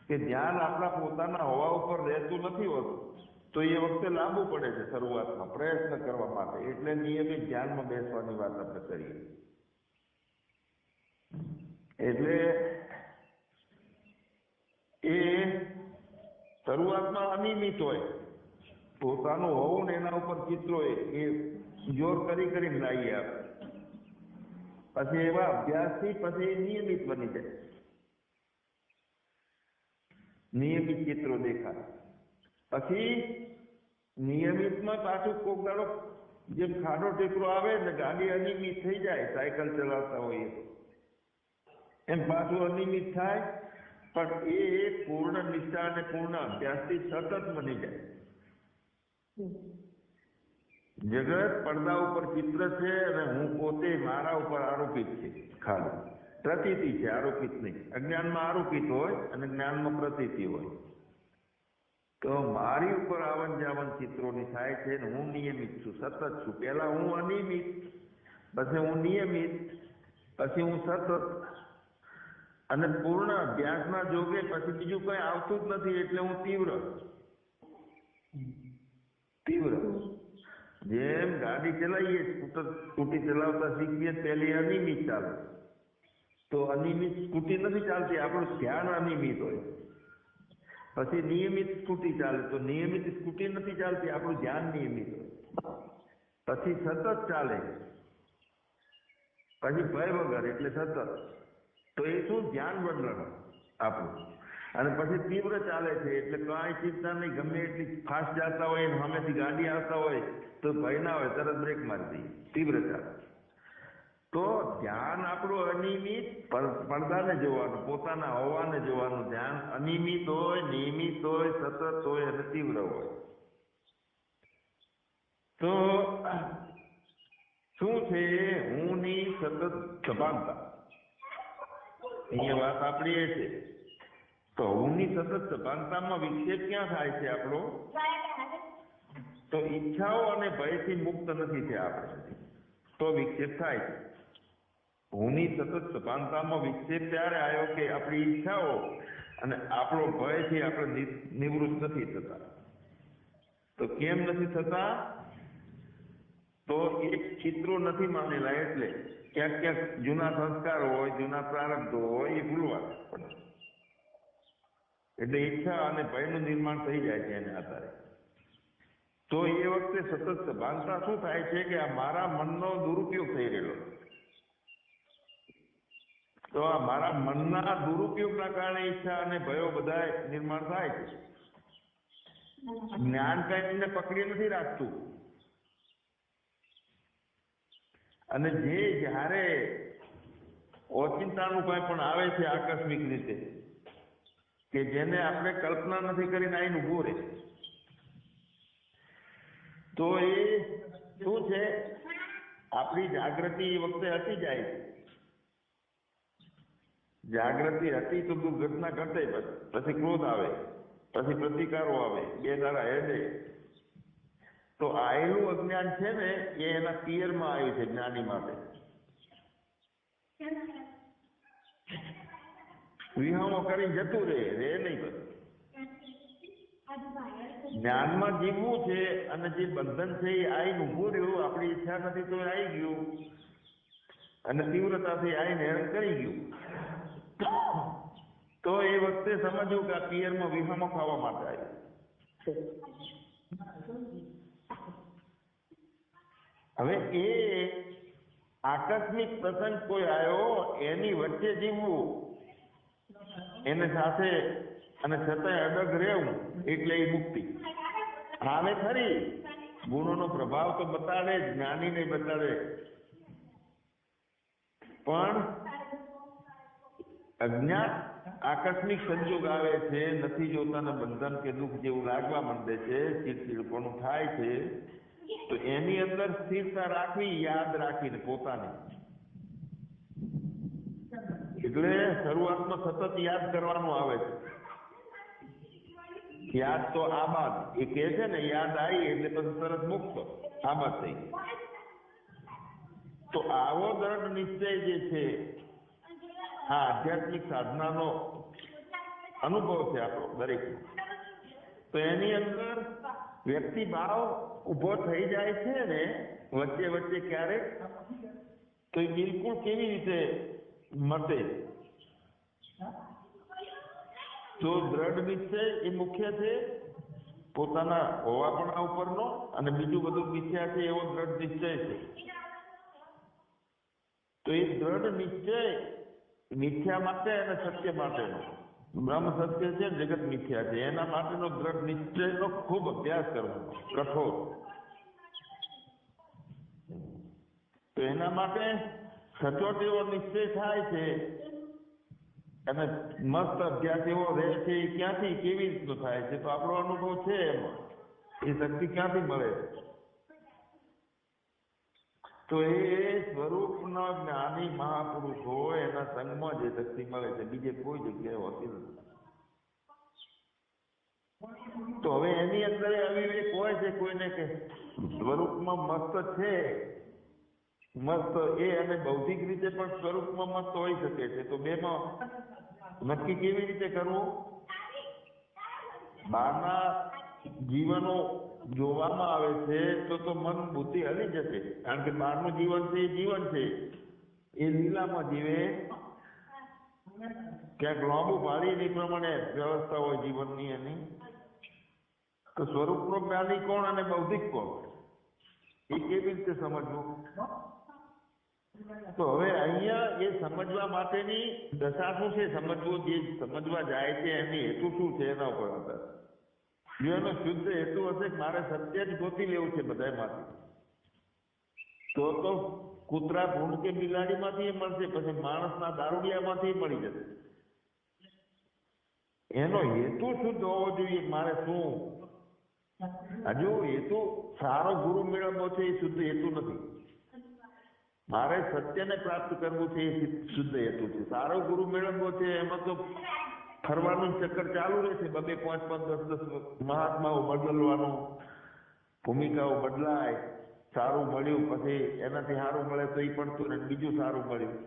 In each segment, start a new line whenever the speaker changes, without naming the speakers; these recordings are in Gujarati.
કે ધ્યાન આપણા પોતાના હોવા ઉપર રહેતું નથી હોતું, તો એ વખતે લાંબુ પડે છે શરૂઆતમાં પ્રયત્ન કરવા માટે. એટલે નિયમિત ધ્યાનમાં બેસવાની વાત આપણે કરીએ. એટલે એ શરૂઆતમાં અનિયમિત હોય, પોતાનું હોવું ને એના ઉપર ચિત્રો એ જોર કરીને લાવીએ આપણે. પછી એવા અભ્યાસથી પછી નિયમિત બની જાય, નિયમિત ચિત્રો દેખાય. પછી નિયમિતમાં પાછું કોક દાડો જેમ ખાડો ટેકરો આવે ને ગાડી અનિયમિત થઈ જાય, સાયકલ ચલાવતા હોઈએ તો એમ પાછું અનિયમિત થાય. પણ એ પૂર્ણ નિષ્ઠા અને પૂર્ણ અભ્યાસથી સતત બની જાય. જગત પડદા ઉપર ચિત્ર છે અને હું પોતે મારા ઉપર આરોપિત છે, ખાલી પ્રતીતિ છે, આરોપિત નહીં. અજ્ઞાનમાં આરોપિત હોય અને જ્ઞાનમાં પ્રતીતિ હોય. તો મારી ઉપર આવન જાવન ચિત્રોની થાય છે ને હું નિયમિત છું, સતત છું. પહેલા હું અનિયમિત, પછી હું નિયમિત, પછી હું સતત. અને પૂર્ણ અભ્યાસના જોગે પછી બીજું કઈ આવતું જ નથી. એટલે હું તીવ્ર. જેમ ગાડી ચલાવીએ, સ્કૂટી ચલાવતા શીખીએ, પહેલી અનિયમિત ચાલે તો અનિયમિત સ્કૂટી નથી ચાલતી, આપણું ધ્યાન અનિયમિત હોય. પછી નિયમિત સ્કૂટી ચાલે તો નિયમિત સ્કૂટી નથી ચાલતી, આપણું ધ્યાન નિયમિત હોય. પછી સતત ચાલે, પછી ભય વગર, એટલે સતત. તો એ શું? ધ્યાન બંધ આપણું. અને પછી તીવ્ર ચાલે છે, એટલે કાંઈ ચિંતા નહીં. ગમે એટલી ફાસ્ટ જતા હોય ને સામેથી ગાડી આવતા હોય તો ભય ના હોય, તરત બ્રેક મારી દઈએ, તીવ્ર ચાલે. તો ધ્યાન આપણું અનિયમિત, પડદાને જોવાનું, પોતાના હોવાને જોવાનું. ધ્યાન અનિયમિત હોય, નિયમિત હોય, સતત હોય અને તીવ્ર હોય. તો શું છે? હું ની સતત સભાનતા. અહીંયા વાત આપણી એ છે. તો હું ની સતત સભાનતામાં વિક્ષેપ ક્યાં થાય છે આપણો? તો ઈચ્છાઓ અને ભયથી મુક્ત નથી થયા આપણે, તો વિક્ષેપ થાય છે. હુંની સતત સભાનતામાં વિક્ષેપ ત્યારે આવ્યો કે આપણી ઈચ્છાઓ અને આપણો ભયથી આપણે નિવૃત્ત નથી થતા. તો કેમ નથી થતા? તો એક ચિત્રો નથી માનેલા. એટલે ક્યાંક જૂના સંસ્કાર હોય, જૂના પ્રારબ્ધો હોય, એ ભૂલવા પડે. એટલે ઈચ્છા અને ભયનું નિર્માણ થઈ જાય છે એને આધારે. તો એ વખતે સતત સભાનતા શું થાય છે કે આ મારા મનનો દુરુપયોગ થઈ રહેલો. તો આ મારા મનના દુરુપયોગના કારણે ઈચ્છા અને ભયો બધા નિર્માણ થાય છે. જ્ઞાન કઈ એને પકડી નથી રાખતું. અને જે જ્યારે ઓચિંતાનું કઈ પણ આવે છે આકસ્મિક રીતે, કે જેને આપણે કલ્પના નથી કરીને આવીને ઉભું રહે, તો એ શું છે? આપણી જાગૃતિ એ વખતે હટી જાય છે. જાગૃતિ હતી તો દુર્ઘટના ઘટે, પછી ક્રોધ આવે, પછી પ્રતિકારો આવે, બે દાડા હેડે. તો આયેલું અજ્ઞાન છે ને એ એના પિયરમાં આવ્યું છે જ્ઞાની માટે. વિહમો કરીને જતું રે નહીં. પછી જ્ઞાનમાં જીવવું છે અને જે બંધન છે એ આવીને ઉભું રહ્યું. આપણી ઈચ્છા નથી તો આવી ગયું અને તીવ્રતાથી આવીને હેરાન કરી ગયું. તો એ વખતે સમજવું કે આ પિયરમાં વિહમો ખાવા માટે આવ્યું. હવે એ આકસ્મિક પ્રસંગ કોઈ આવ્યો એની વચ્ચે જીવવું, એને સાથે અને છતાંય અડગ રહેવું, એટલે એ મુક્તિ. આવે ખરી, ગુણોનો પ્રભાવ તો બતાડે જ, જ્ઞાનીને બતાડે. પણ અજ્ઞાત આકસ્મિક સંજોગ આવે છે, નથી જોતાના બંધન કે દુઃખ જેવું લાગવા માંડે છે, ચીડચીડપણું થાય છે. તો એની અંદર સ્થિરતા રાખવી, યાદ રાખીને પોતાને. એટલે શરૂઆતમાં સતત યાદ કરવાનું આવે છે. યાદ તો આબાદ એ કે છે ને, યાદ આવી એટલે પછી તરત મુક્ત, આબાદ થઈ ગઈ. તો આવો દ્રઢ નિશ્ચય જે છે આ આધ્યાત્મિક સાધનાનો અનુભવ છે આપણો દરેકનો. તો એની અંદર વ્યક્તિ ભાવ ઉભો થઈ જાય છે ને વચ્ચે વચ્ચે ક્યારેક, તો એ બિલકુલ કેવી રીતે મટે? તો દ્રઢ નિશ્ચય એ મુખ્ય છે પોતાના હોવાપણા ઉપરનો, અને બીજું બધું મિથ્યા છે એવો દ્રઢ નિશ્ચય છે. તો એ દ્રઢ નિશ્ચય મિથ્યા માટે અને સત્ય માટેનો, બ્રહ્મ સત્ય છે, જગત મિથ્યા છે, એના માટેનો દ્રઢ નિશ્ચયનો ખૂબ અભ્યાસ કરવાનો, કઠોર. તો એના માટે સચોટ એવો નિશ્ચય થાય છે, અને મસ્ત અભ્યાસ એવો રહે છે. એ ક્યાંથી કેવી રીતનો થાય છે? તો આપણો અનુભવ છે એમાં. એ શક્તિ ક્યાંથી મળે છે? તો એ સ્વરૂપના જ્ઞાની મહાપુરુષ હોય એના સંગમાં જ એ શક્તિ મળે છે, બીજે કોઈ જગ્યાએ હોતી નથી. તો હવે એની અંદર અવિવેક હોય છે કોઈને કે સ્વરૂપમાં મસ્ત છે, મસ્ત એ, અને બૌદ્ધિક રીતે પણ સ્વરૂપમાં મસ્ત હોઈ શકે છે. તો બેમાં નક્કી કેવી રીતે કરવું? બહારના જીવનો જોવામાં આવે છે તો મન બુદ્ધિ હલી જશે, કારણ કે બહારનું જીવન છે એ જીવન છે, એ લીલામાં જીવે, ક્યાંક લાંબુ ભાળીને એ પ્રમાણે વ્યવસ્થા હોય જીવનની એની. તો સ્વરૂપનો જ્ઞાની કોણ અને બૌદ્ધિક કોણ, એ કેવી રીતે સમજવું? તો હવે અહીંયા એ સમજવા માટેની દશા શું છે, સમજવું, જે સમજવા જાય છે એની હેતુ શું છે એના ઉપર આધાર. જો એનો શુદ્ધ હેતુ હશે કે મારે સત્ય જ ગોતી લેવું છે બધામાંથી, તો કૂતરા ભૂંડ કે બિલાડી માંથી મળશે, પછી માણસના દારૂડિયામાંથી મળી જશે. એનો હેતુ શુદ્ધ હોવો જોઈએ. મારે શું હજુ હેતુ સારો ગુરુ મેળવવો છે એ શુદ્ધ હેતુ નથી. મારે સત્યને પ્રાપ્ત કરવું છે એ શુદ્ધ હેતુ છે. સારો ગુરુ મેળવવો છે એમાં તો ફરવાનું ચક્કર ચાલુ રહેશે, 2-2, 5-5, 10-10 મહાત્માઓ બદલવાનું, ભૂમિકાઓ બદલાય. સારું મળ્યું પછી એનાથી સારું મળે તો એ પડતું ને બીજું સારું મળ્યું.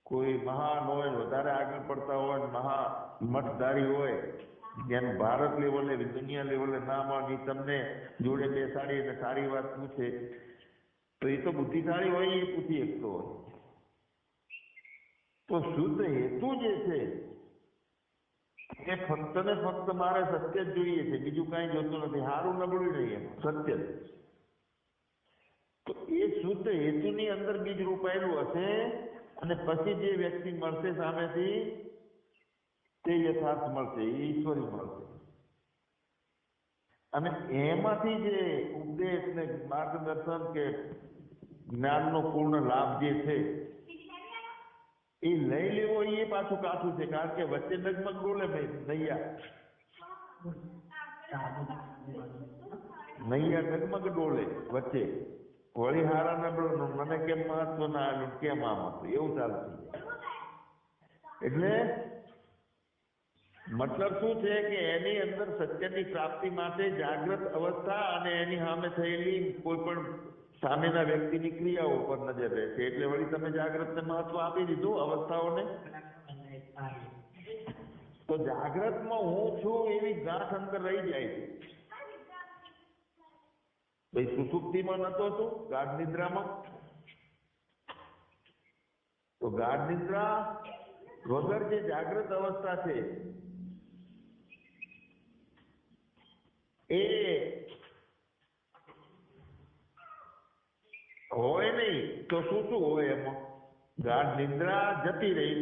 કોઈ મહાન હોય, વધારે આગળ પડતા હોય, મહા મઠધારી હોય, જેનું ભારત લેવલે દુનિયા લેવલે નામ હોય, તમને જોડે બેસાડી અને સારી વાત પૂછે તો એ તો બુદ્ધિશાળી હોય, એ પૂછી શકતો હોય. તો શુદ્ધ હેતુ જે છે એ ફક્ત ને ફક્ત મારે સત્ય જ જોઈએ છે, બીજું કાંઈ જોતું નથી. સારું નબળું નહીં, એમાં સત્ય જ. તો એ શુદ્ધ હેતુની અંદર બીજ રોપાયેલું હશે, અને પછી જે વ્યક્તિ મળશે સામેથી તે યથાર્થ મળશે, એ ઈશ્વરી મળશે. અને એમાંથી જે ઉપદેશ ને માર્ગદર્શન કે જ્ઞાનનો પૂર્ણ લાભ જે છે એ લઈ લેવો, એ પાછું કાઠું છે, કારણ કે વચ્ચે ડગમગ ડોલે નૈયા ડગમગ ડોલે વચ્ચે. વળી હારા નબળાનું, મને કેમ મહત્વ ના આવેલું, કેમ આમ હતું, એવું ચાલુ થઈ જાય. એટલે મતલબ શું છે કે એની અંદર સત્યની પ્રાપ્તિ માટે જાગ્રત અવસ્થા અને એની સામે થયેલી કોઈ પણ સામેના વ્યક્તિની ક્રિયાઓ ઉપર નજર રહે છે. એટલે વળી તમે જાગ્રતને મહત્વ આપી દીધું, અવસ્થાઓને. તો જાગ્રતમાં હું છું એવી ગાંઠ અંદર રહી જાય છે. ભાઈ સુષુપ્તિમાં નતો તું, ગાઢ નિદ્રામાં. તો ગાઢ નિદ્રા વગર જે જાગ્રત અવસ્થા છે એ હોય નહીં, તો શું શું હોય એમાં? ગાઢ નિદ્રા જતી રહી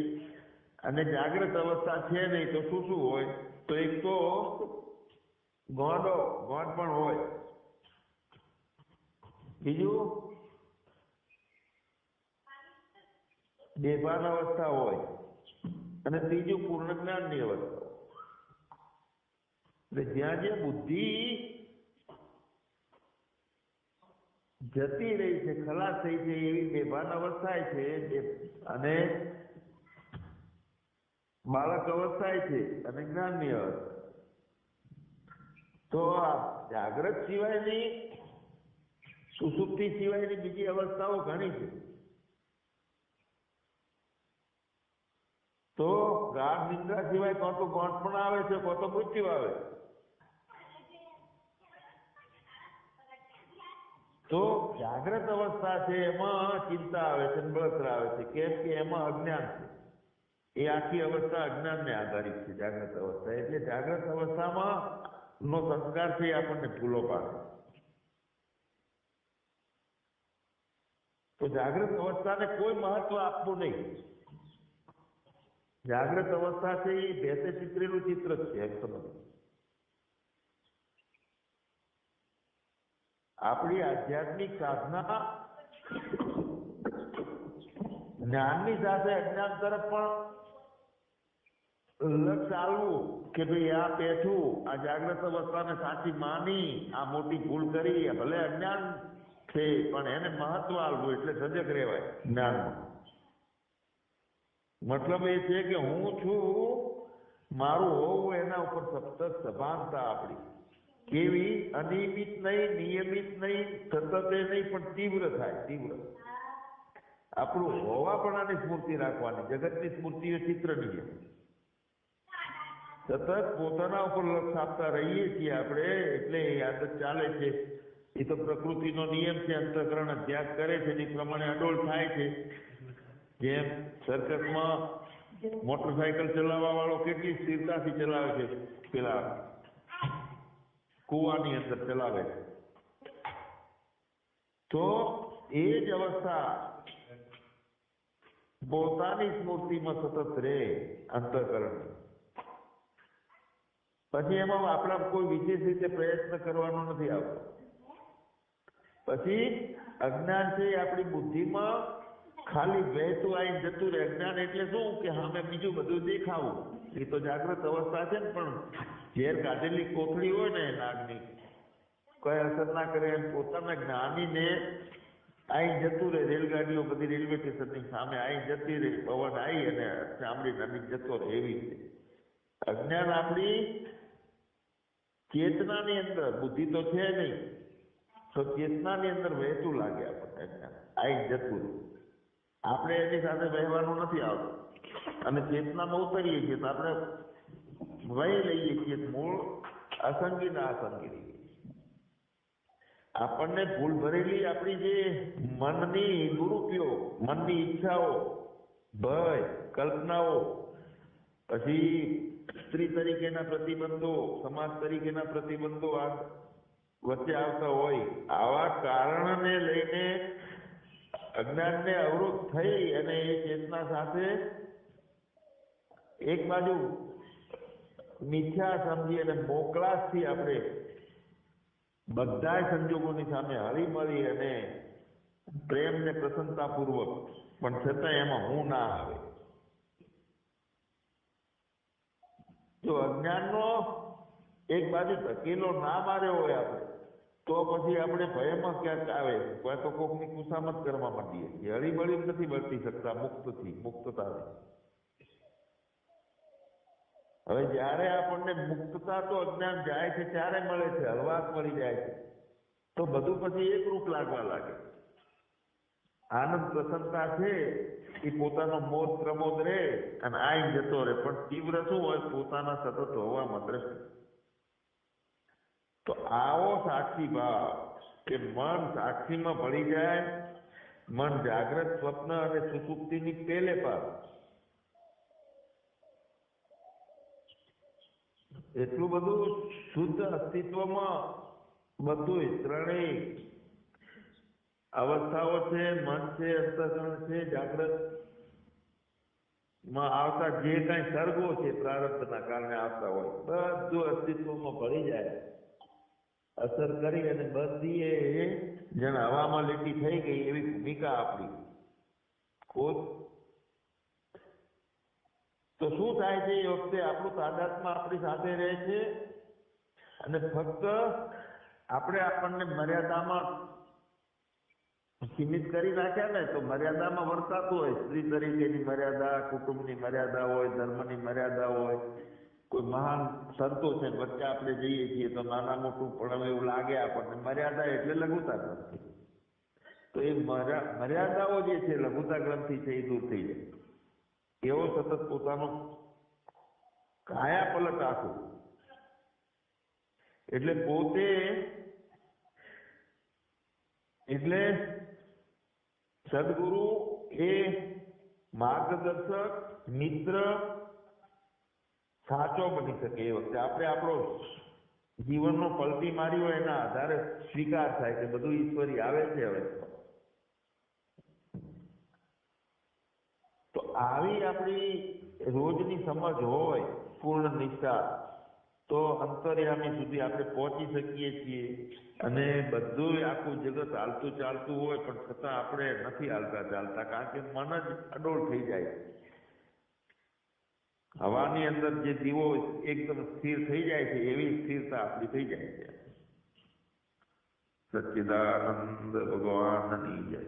અને જાગ્રત અવસ્થા છે નહીં, તો શું શું હોય? તો એક તો ગોંડ પણ હોય, બીજું બેભાન અવસ્થા હોય, અને ત્રીજું પૂર્ણ જ્ઞાનની અવસ્થા હોય. એટલે જ્યાં જ્યાં બુદ્ધિ જતી રહી છે, ખલાસ થઈ છે, એવી બેભાન અવસ્થા છે, અને બાળક અવસ્થા છે, અને જ્ઞાનની અવસ્થા. તો આ જાગ્રત સિવાયની, સુષુપ્તિ સિવાયની બીજી અવસ્થાઓ ઘણી છે. તો ગાઢ નિંદ્રા સિવાય કાં તો ગોંઠ પણ આવે છે, કાં તો મૃત્યુ આવે છે. તો જાગ્રત અવસ્થા છે એમાં ચિંતા આવે છે, બળતરા આવે છે, કેમ કે એમાં અજ્ઞાન છે. એ આખી અવસ્થા અજ્ઞાનને આધારિત છે, જાગ્રત અવસ્થા. એટલે જાગ્રત અવસ્થામાં નો સંસ્કાર છે એ આપણને ભૂલો પાડે. તો જાગ્રત અવસ્થાને કોઈ મહત્વ આપવું નહીં. જાગ્રત અવસ્થા છે એ ભેસે ચિતરેલું ચિત્ર જ છે, એમ સમજો. આપણી આધ્યાત્મિક સાધના જ્ઞાનની સાથે અજ્ઞાન તરફ પણ લક્ષ આલવું કે ભાઈ આ પેઠું આ જાગ્રત અવસ્થાને સાચી માની આ મોટી ભૂલ કરી, ભલે અજ્ઞાન છે પણ એને મહત્વ આલવું, એટલે સજગ રહેવાય જ્ઞાનમાં. મતલબ એ છે કે હું છું, મારું હોવું, એના ઉપર સતત સભાનતા આપણી કેવી અનિયમિત નહીં, નિયમિત નહીં, સતત નહીં, પણ તીવ્ર થાય. તીવ્ર આપણું હોવાપણાની સ્મૃતિ રાખવાની, જગતની સ્મૃતિ એ ચિત્રની છે. સતત પોતાના ઉપર લક્ષ આપતા રહીએ છીએ આપણે, એટલે એ આદત ચાલે છે. એ તો પ્રકૃતિનો નિયમ છે, અંતઃકરણ ત્યાગ કરે છે એ પ્રમાણે અડોળ થાય છે. જેમ સર્કસમાં મોટરસાયકલ ચલાવવા વાળો કેટલી સ્થિરતાથી ચલાવે છે, પેલા કુવાની અંદર ચલાવે છે. તો એ જ અવસ્થા પોતાની સ્મૃતિમાં સતત રહે અંતઃકરણની. પછી એમાં આપણા કોઈ વિશેષ રીતે પ્રયત્ન કરવાનો નથી આવતો. પછી અજ્ઞાન છે એ આપણી બુદ્ધિમાં ખાલી વહેતું આવીને જતું રહે. અજ્ઞાન એટલે શું કે સામે બીજું બધું દેખાવું. એ તો જાગ્રત અવસ્થા છે ને, પણ ઝેર કાઢેલી કોથળી હોય ને નાગની, કોઈ અસર ના કરે એમ પોતાના જ્ઞાનીને આઈ જતું રહે. રેલગાડીઓ બધી રેલવે સ્ટેશનની સામે આઈ જતી રહે, પવન આવી અને ચામડી નમી જતો રહે. એવી રીતે અજ્ઞાન આપણી ચેતનાની અંદર, બુદ્ધિ તો છે નહીં, તો ચેતનાની અંદર વહેતું લાગે આપણને. અજ્ઞાન આઈ જતું રહે, આપણે એની સાથે વહેવાનું નથી આવતું. અને ચેતનામાં ઉતરીએ છીએ તો આપણે વહી લઈએ છીએ, મૂળ અસંગી ના અસંગી રહીએ. આપણને ભૂલ ભરેલી આપણી જે મનની દુરુપયોગ, મનની ઈચ્છાઓ, ભય, કલ્પનાઓ, પછી સ્ત્રી તરીકેના પ્રતિબંધો, સમાજ તરીકેના પ્રતિબંધો વચ્ચે આવતા હોય, આવા કારણને લઈને અજ્ઞાનને અવરોધ થઈ અને એ ચેતના સાથે એક બાજુ મિથ્યા સમજી અને મોકળાશથી આપણે બધા સંજોગોની સામે હળી મળી અને પ્રેમ ને પ્રસન્નતાપૂર્વક, પણ છતાં એમાં હું ના આવે. જો અજ્ઞાનનો એક બાજુ ધકેલો ના માર્યો હોય આપણે, તો પછી આપણે ભયમાં ક્યાંક આવે, કોઈ તો કોકની કુસામત કરવા માંડીએ છીએ. હળીમળી નથી વર્તી શકતા મુક્તતાથી. હવે જયારે આપણને મુક્તતા તો અજ્ઞાન જાય છે ત્યારે મળે છે, હળવાશ મળી જાય છે, તો બધું પછી એકરૂપ લાગવા લાગે. આનંદ પ્રસન્નતા છે એ પોતાનો મોદ પ્રમોદ રહે અને આઈ જતો રહે. પણ તીવ્ર શું હોય? પોતાના સતત હોવામાં દ્રષ્ટિ. તો આવો સાક્ષી ભાવ કે મન સાક્ષીમાં ભળી જાય, મન જાગ્રત, સ્વપ્ન અને સુષુપ્તિની પેલે પાર, એટલું બધું શુદ્ધ અસ્તિત્વમાં બધું ત્રણેય અવસ્થાઓ છે, મન છે, અંતઃકરણ છે, જાગ્રત માં આવતા જે કઈ સર્ગો છે પ્રારબ્ધના કારણે આવતા હોય, બધું અસ્તિત્વમાં ભળી જાય, અસર કરી અને બધી એ જાણે હવામાં લીટી થઈ ગઈ એવી ભૂમિકા આપણી ખુદ. તો શું થાય છે? એ વખતે આપણું તાદાત્મ્ય આપણી સાથે રહે છે અને ફક્ત આપણને મર્યાદામાં સીમિત કરી નાખ્યા ને, તો મર્યાદામાં વર્તાતું હોય. સ્ત્રી તરીકેની મર્યાદા, કુટુંબની મર્યાદા હોય, ધર્મની મર્યાદા હોય, કોઈ મહાન સંતો છે વચ્ચે આપણે જઈએ છીએ તો નાના મોટું પણ એવું લાગે આપણને. મર્યાદા એટલે લઘુતા ગ્રંથિ. તો એ મર્યાદાઓ જે છે, લઘુતા ગ્રંથિ છે, એ દૂર થઈ જાય. એવો સતત પોતાનો કાયા પલટ આખું, એટલે પોતે એટલે સદગુરુ એ માર્ગદર્શક મિત્ર સાચો બની શકે એ વખતે આપણે આપણો જીવનનો પલટી મારી હોય એના આધારે સ્વીકાર થાય કે બધું ઈશ્વરી આવે છે. હવે તો આવી આપણી રોજની સમજ હોય પૂર્ણ નિષ્ઠા, તો અંતર્યામી સુધી આપણે પહોંચી શકીએ છીએ. અને બધું આખું જગત હાલતું ચાલતું હોય પણ છતાં આપણે નથી હાલતા ચાલતા, કારણ કે મન જ અડોળ થઈ જાય છે. હવાની અંદર જે દીવો એકદમ સ્થિર થઈ જાય છે એવી સ્થિરતા આપણી થઈ જાય છે. સચ્ચિદાનંદ ભગવાનની જય.